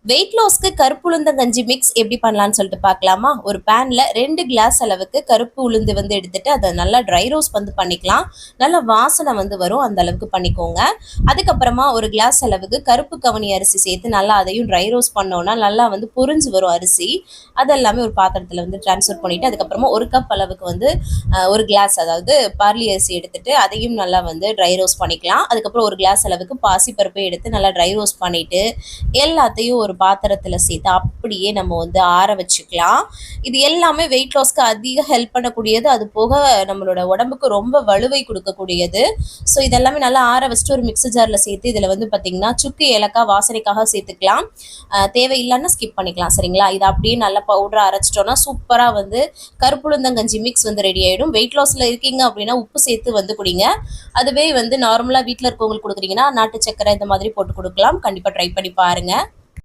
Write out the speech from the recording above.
Wait லாஸ்க்கு கருப்பு உளுந்தங்கஞ்சி mix எப்படி பண்ணலான்னு சொல்லிட்டு பார்க்கலாமா? ஒரு பேன்ல 2 கிளாஸ் அளவுக்கு கருப்பு உளுந்து எடுத்துட்டு அதை நல்லா ட்ரை ரோஸ்ட் பண்ணிக்கலாம். நல்ல வாசனை வரும், அந்த அளவுக்கு பண்ணிக்கோங்க. அதுக்கப்புறமா ஒரு கிளாஸ் அளவுக்கு கருப்பு கவனி அரிசி சேர்த்து நல்லா அதையும் ட்ரை ரோஸ்ட் பண்ணோம்னா நல்லா புரிஞ்சு வரும் அரிசி. அதெல்லாமே ஒரு பாத்திரத்தில் ட்ரான்ஸ்ஃபர் பண்ணிட்டு அதுக்கப்புறமா ஒரு கப் அளவுக்கு ஒரு கிளாஸ் அதாவது பார்லி அரிசி எடுத்துட்டு அதையும் நல்லா ட்ரை ரோஸ்ட் பண்ணிக்கலாம். அதுக்கப்புறம் ஒரு கிளாஸ் அளவுக்கு பாசிப்பருப்பை எடுத்து நல்லா ட்ரை ரோஸ்ட் பண்ணிட்டு எல்லாத்தையும் ஒரு பாத்திரத்தில் சேர்த்து அப்படியே நம்ம ஆற வச்சுக்கலாம். இது எல்லாமே வெயிட் லாஸ்க்கு அதிக ஹெல்ப் பண்ணக்கூடியது. அது போக நம்மளோட உடம்புக்கு ரொம்ப வலுவை கொடுக்கக்கூடியது. ஸோ இதெல்லாமே நல்லா ஆற வச்சுட்டு ஒரு மிக்ஸி ஜாரில் சேர்த்து இதில் பார்த்தீங்கன்னா சுக்கு ஏலக்காய் வாசனைக்காக சேர்த்துக்கலாம். தேவையில்லைன்னா ஸ்கிப் பண்ணிக்கலாம். சரிங்களா? இதை அப்படியே நல்லா பவுடராக அரைச்சிட்டோன்னா சூப்பராக கருப்புளுந்தங்கஞ்சி மிக்ஸ் ரெடி ஆகிடும். வெயிட் லாஸில் இருக்கீங்க அப்படின்னா உப்பு சேர்த்து குடிங்க. அதுவே நார்மலாக வீட்டில் இருக்கவங்களுக்கு கொடுக்குறீங்கன்னா நாட்டு சக்கரை இந்த மாதிரி போட்டு கொடுக்கலாம். கண்டிப்பாக ட்ரை பண்ணி பாருங்கள்.